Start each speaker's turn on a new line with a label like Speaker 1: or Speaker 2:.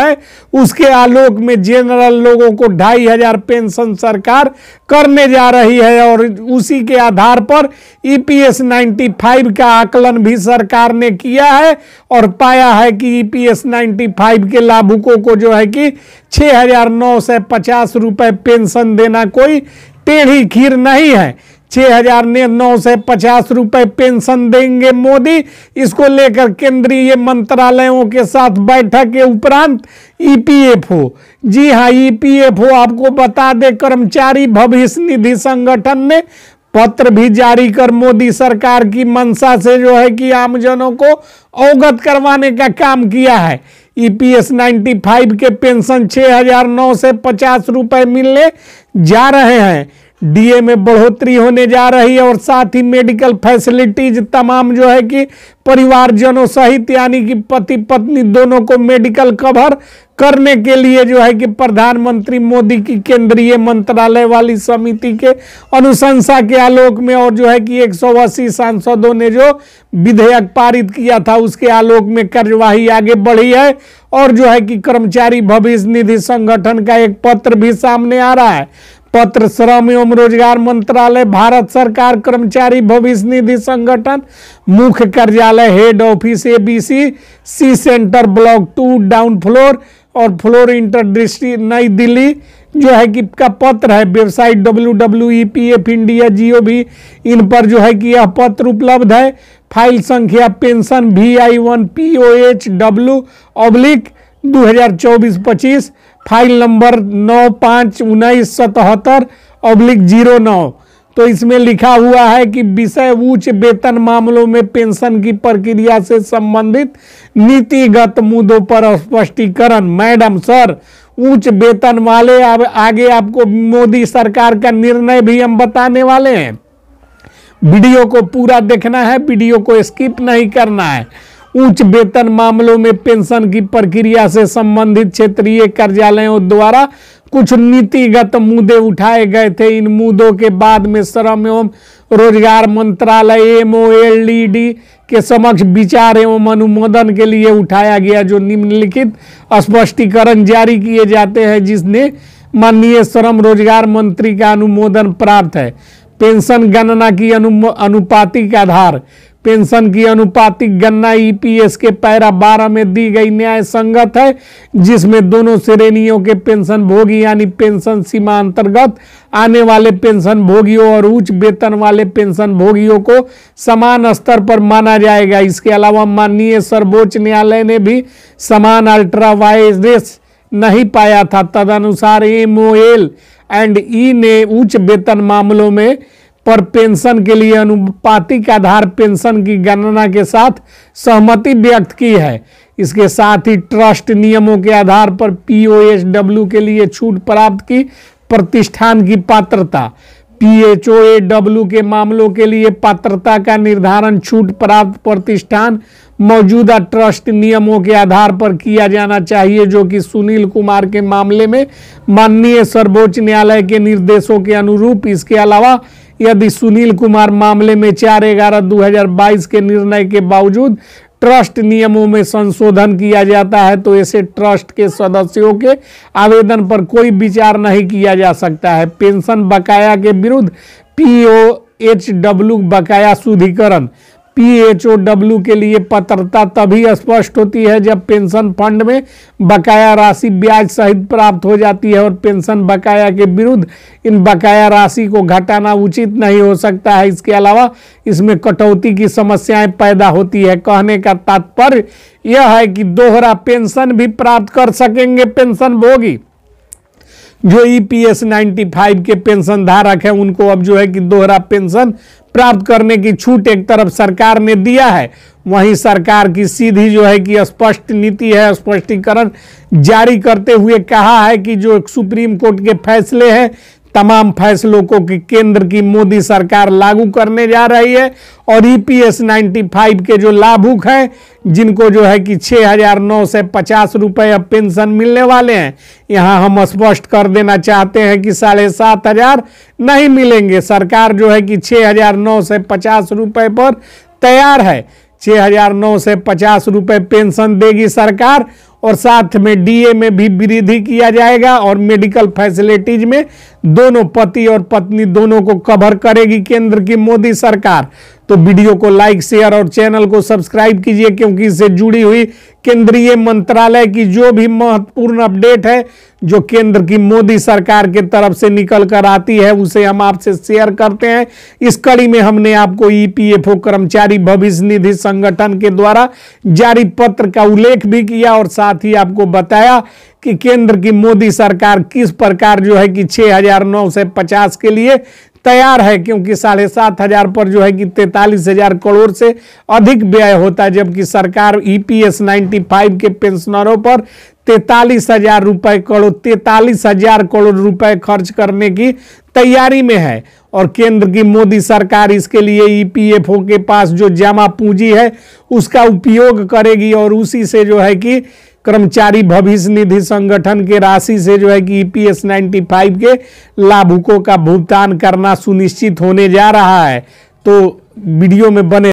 Speaker 1: है, उसके आलोक में जनरल लोगों को 2500 पेंशन सरकार करने जा रही है। और उसी के आधार पर EPS 95 का आकलन भी सरकार ने किया है और पाया है कि EPS 95 के लाभुकों को जो है कि 6950 रुपए पेंशन देना कोई टेढ़ी खीर नहीं है। 6950 रुपए पेंशन देंगे मोदी। इसको लेकर केंद्रीय मंत्रालयों के साथ बैठक के उपरांत EPFO, जी हाँ EPFO आपको बता दे, कर्मचारी भविष्य निधि संगठन ने पत्र भी जारी कर मोदी सरकार की मंशा से जो है कि आमजनों को अवगत करवाने का काम किया है। EPS 95 के पेंशन 6950 रुपए मिलने जा रहे हैं। DA में बढ़ोतरी होने जा रही है और साथ ही मेडिकल फैसिलिटीज तमाम जो है कि परिवारजनों सहित यानी कि पति पत्नी दोनों को मेडिकल कवर करने के लिए जो है कि प्रधानमंत्री मोदी की केंद्रीय मंत्रालय वाली समिति के अनुशंसा के आलोक में और जो है कि 180 सांसदों ने जो विधेयक पारित किया था उसके आलोक में कार्यवाही आगे बढ़ी है। और जो है कि कर्मचारी भविष्य निधि संगठन का एक पत्र भी सामने आ रहा है। पत्र श्रम एवं रोजगार मंत्रालय, भारत सरकार, कर्मचारी भविष्य निधि संगठन, मुख्य कार्यालय, head office ABC, C centre, block 2, down floor और फ्लोर इंटर डिस्ट्रिक्ट, नई दिल्ली जो है कि का पत्र है। वेबसाइट www.epfindia.gov इन पर जो है कि यह पत्र उपलब्ध है। फाइल संख्या पेंशन VI1POHW/2024-25, फाइल नंबर 951977/09। तो इसमें लिखा हुआ है कि विषय उच्च वेतन मामलों में पेंशन की प्रक्रिया से संबंधित नीतिगत मुद्दों पर स्पष्टीकरण। मैडम सर, उच्च वेतन वाले, अब आगे आपको मोदी सरकार का निर्णय भी हम बताने वाले हैं। वीडियो को पूरा देखना है, वीडियो को स्किप नहीं करना है। उच्च वेतन मामलों में पेंशन की प्रक्रिया से संबंधित क्षेत्रीय कार्यालयों द्वारा कुछ नीतिगत मुद्दे उठाए गए थे। इन मुद्दों के बाद में श्रम एवं रोजगार मंत्रालय MOLD के समक्ष विचार एवं अनुमोदन के लिए उठाया गया जो निम्नलिखित स्पष्टीकरण जारी किए जाते हैं, जिसने माननीय श्रम रोजगार मंत्री का अनुमोदन प्राप्त है। पेंशन गणना की अनुपातिक आधार। पेंशन की अनुपातिक गणना EPS के पैरा 12 में दी गई न्याय संगत है, जिसमें दोनों श्रेणियों के पेंशन भोगी यानी पेंशन सीमा अंतर्गत आने वाले पेंशन भोगियों और उच्च वेतन वाले पेंशन भोगियों को समान स्तर पर माना जाएगा। इसके अलावा माननीय सर्वोच्च न्यायालय ने भी समान अल्ट्रा वायरस नहीं पाया था। तदनुसार MOL&E ने उच्च वेतन मामलों में पर पेंशन के लिए अनुपातिक आधार पेंशन की गणना के साथ सहमति व्यक्त की है। इसके साथ ही ट्रस्ट नियमों के आधार पर POSW के लिए छूट प्राप्त की। प्रतिष्ठान की पात्रता। PHOAW के मामलों के लिए पात्रता का निर्धारण छूट प्राप्त प्रतिष्ठान मौजूदा ट्रस्ट नियमों के आधार पर किया जाना चाहिए, जो कि सुनील कुमार के मामले में माननीय सर्वोच्च न्यायालय के निर्देशों के अनुरूप। इसके अलावा यदि सुनील कुमार मामले में 4/11/2022 के निर्णय के बावजूद ट्रस्ट नियमों में संशोधन किया जाता है तो ऐसे ट्रस्ट के सदस्यों के आवेदन पर कोई विचार नहीं किया जा सकता है। पेंशन बकाया के विरुद्ध POHW बकाया शुद्धिकरण। PHOW के लिए पात्रता तभी स्पष्ट होती है जब पेंशन फंड में बकाया राशि ब्याज सहित प्राप्त हो जाती है और पेंशन बकाया के विरुद्ध इन बकाया राशि को घटाना उचित नहीं हो सकता है। इसके अलावा इसमें कटौती की समस्याएं पैदा होती है। कहने का तात्पर्य यह है कि दोहरा पेंशन भी प्राप्त कर सकेंगे पेंशन भोगी। जो EPS 95 के पेंशन धारक है उनको अब जो है कि दोहरा पेंशन प्राप्त करने की छूट एक तरफ सरकार ने दिया है, वहीं सरकार की सीधी जो है कि स्पष्ट नीति है। स्पष्टीकरण जारी करते हुए कहा है कि जो सुप्रीम कोर्ट के फैसले हैं तमाम फैसलों को कि केंद्र की मोदी सरकार लागू करने जा रही है और EPS 95 के जो लाभुक हैं जिनको जो है कि 6950 रुपए अब पेंशन मिलने वाले हैं, यहां हम स्पष्ट कर देना चाहते हैं कि 7500 नहीं मिलेंगे। सरकार जो है कि 6950 रुपए पर तैयार है। 6950 रुपए पेंशन देगी सरकार और साथ में डीए में भी वृद्धि किया जाएगा और मेडिकल फैसिलिटीज में दोनों पति और पत्नी दोनों को कवर करेगी केंद्र की मोदी सरकार। तो वीडियो को लाइक शेयर और चैनल को सब्सक्राइब कीजिए, क्योंकि इससे जुड़ी हुई केंद्रीय मंत्रालय की जो भी महत्वपूर्ण अपडेट है जो केंद्र की मोदी सरकार के तरफ से निकल कर आती है उसे हम आपसे शेयर करते हैं। इस कड़ी में हमने आपको ईपीएफओ कर्मचारी भविष्य निधि संगठन के द्वारा जारी पत्र का उल्लेख भी किया और साथ ही आपको बताया कि केंद्र की मोदी सरकार किस प्रकार जो है कि 6,950 के लिए तैयार है, क्योंकि 7,500 पर जो है कि 43,000 करोड़ से अधिक व्यय होता है, जबकि सरकार ईपीएस 95 के पेंशनरों पर 43,000 करोड़ रुपए खर्च करने की तैयारी में है। और केंद्र की मोदी सरकार इसके लिए ईपीएफओ के पास जो जमा पूंजी है उसका उपयोग करेगी और उसी से जो है कि कर्मचारी भविष्य निधि संगठन के राशि से जो है कि ईपीएस 95 के लाभुकों का भुगतान करना सुनिश्चित होने जा रहा है। तो वीडियो में बने